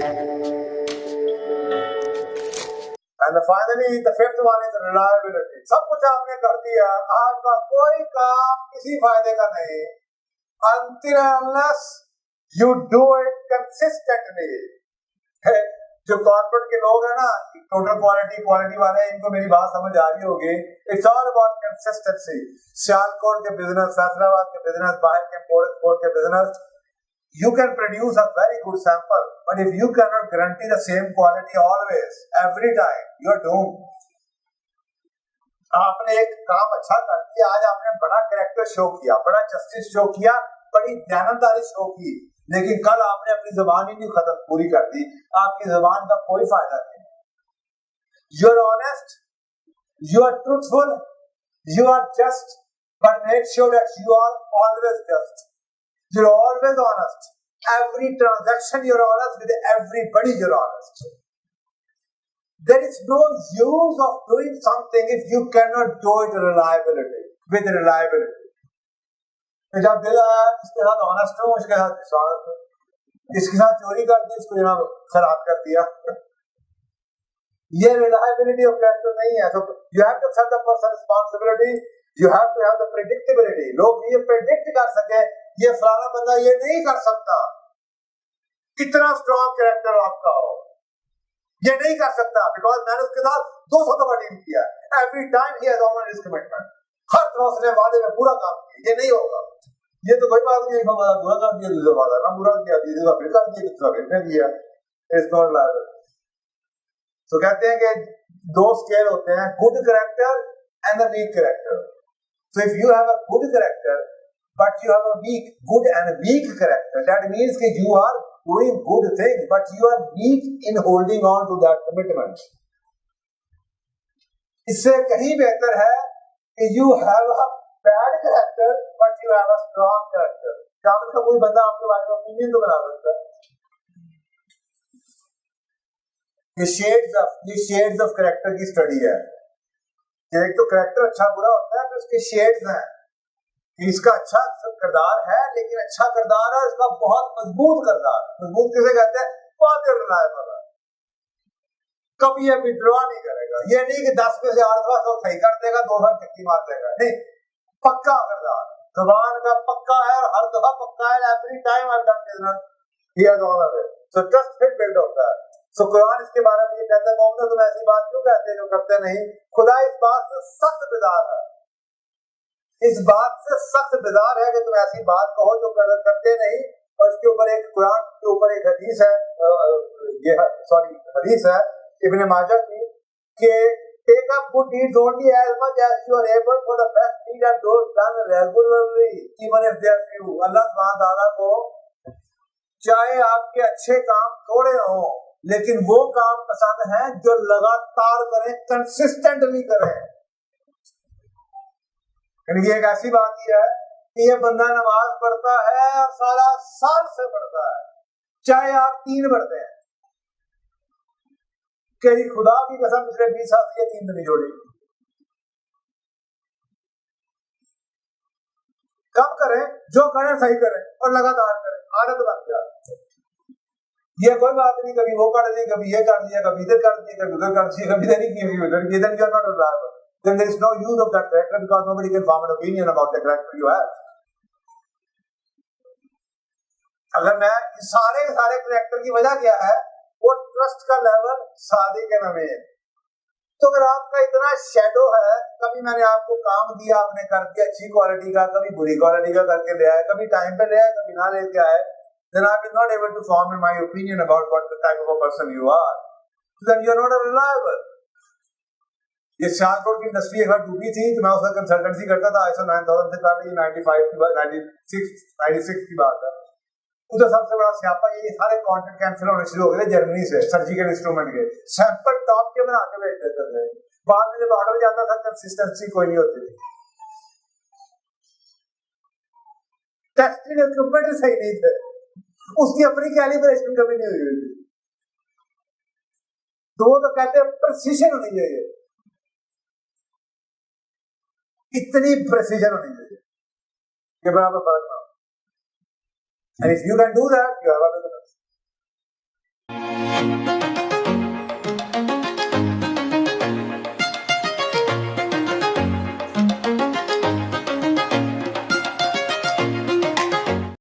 And finally, the fifth one is reliability. सब कुछ आपने कर दिया, आपका कोई काम किसी फायदे का नहीं until unless you do it consistently. जो कॉर्पोरेट के लोग हैं ना, टोटल क्वालिटी वाले, इनको मेरी बात समझ आ रही होगी. It's all about consistency. Sialkot के बिजनेस, फैसलाबाद के बिजनेस, बाहर के पोर्ट के business, you can produce a very good sample, but if you cannot guarantee the same quality always, every time, you are doomed. आपने एक काम अच्छा कर दिया, आज आपने बड़ा कैरेक्टर शो किया, बड़ा जस्टिस शो किया, बड़ी दयानतदारी शो की, लेकिन कल आपने अपनी जुबान ही नहीं खत्म पूरी कर दी, आपकी जुबान का कोई फायदा नहीं. You are honest, you are truthful, you are just, but make sure that you are always just. You're always honest. Every transaction you're honest, with everybody you're honest. There is no use of doing something if you cannot do it with reliability. जब दिल आया, इसके साथ honest हूँ, इसके साथ dishonest हूँ, इसके साथ चोरी कर दी, इसको जनाब खराब कर दिया. ये reliability of character नहीं है. So you have to accept the person's responsibility. You have to have the predictability. लोग ये predict कर सके, ये फलाना बंदा ये नहीं कर सकता, इतना स्ट्रॉन्ग कैरेक्टर आपका हो, ये नहीं कर सकता, बिकॉज मैंने उसके साथ 200 दफा डील किया. Every time he has honoured his commitment. हर तरह उसने वादे में पूरा काम किया. ये नहीं होगा. ये तो कोई बात नहीं, एक बार बुरा कर दिया, दूसरा वादा ना बुरा किया, तीसरी बार फिर कर दिया, दूसरा फिर नहीं किया. It's not liable. तो कहते हैं कि दो स्केल होते हैं, good character and a weak character. So if you have a good character but you have a good and weak character, that means that you are doing good things, but you are weak in holding on to that commitment. इससे कहीं बेहतर है कि you have a bad character but you have a strong character. क्या मतलब कोई बंदा आपके बारे में ओपिनियन तो बना सकता है. ये shades of character की स्टडी है. एक तो character अच्छा बुरा होता है, फिर उसके shades हैं. इसका अच्छा किरदार है, लेकिन अच्छा किरदार है, इसका बहुत मजबूत किरदार. मजबूत किसे कहते हैं? बहुत रिलायबल है, कभी ये विड्रॉ नहीं करेगा. ये नहीं कि 10 में से 8 दफा तो सही कर देगा, 2 बार चक्की मार देगा. नहीं, पक्का किरदार, जुबान का पक्का है, और हर दफा पक्का है. Every time I done business he has honoured it. So trust फिर बिल्ड होता है. सो कुरान इसके बारे में ये कहता है, मोमिनो तुम ऐसी बात क्यों कहते हो जो करते नहीं. खुदा इस बात से सख्त बेजार है, इस बात से सख्त बेजार है कि तुम ऐसी बात कहो जो करते नहीं. और इसके ऊपर एक कुरान के ऊपर एक हदीस है, हदीस है इब्न माजा की, कि take up good deeds only as much as you are able for the best deed and those done regularly even if they are few. अल्लाह सुब्हान ताला को चाहे आपके अच्छे काम थोड़े हों, लेकिन वो काम पसंद है जो लगातार करें, कंसिस्टेंटली करें. ये एक ऐसी बात ही है कि ये बंदा नमाज पढ़ता है और सारा साल से पढ़ता है, चाहे आप 3 पढ़ते हैं, कि खुदा की कसम पिछले 20 साल से 3 नहीं जोड़ी. कब करें? जो करें सही करें और लगातार करें, आदत बन जाए. ये कोई बात नहीं, कभी वो कर दी, कभी ये कर दिया, कभी इधर कर दिया, कभी उधर कर दिया, कभी इधर ही की, कभी उधर की. Then you are not reliable. Then there is no use of that character because nobody can form an opinion about the character you have. अगर मैं सारे कैरेक्टर की वजह क्या है, वो ट्रस्ट का लेवल सादिक नबी. तो अगर आपका इतना शैडो है, कभी मैंने आपको काम दिया, आपने कर दिया अच्छी क्वालिटी का, कभी बुरी क्वालिटी का करके ले आए, कभी टाइम पे ले आए, कभी ना लेके आए, then I am not able to form my opinion about what the type of a person you are. Then you are not reliable. ये सियालकोट की इंडस्ट्री एक बार डूबी थी, तो मैं उसका कंसल्टेंसी करता था. ISO 9000 से पहले 95 की बात, 96 की बात है. उधर सबसे बड़ा स्यापा ये सारे कंटेंट कैंसिल होने शुरू हो गए जर्मनी से, सर्जिकल इंस्ट्रूमेंट के सैंपल टॉप के बना के भेज देते थे. बाद में जब ऑर्डर जाता था, कंसिस्टेंसी कोई नहीं होती थी, टेस्टिंग इक्विपमेंट सही नहीं थे, उसकी अपनी कैलिब्रेशन कभी नहीं हुई थी. तो वो तो कहते हैं प्रिसीजन होनी चाहिए, इतनी प्रिसीजन होनी चाहिए कि बराबर फर्क ना. And if you can do that, you have a business. है।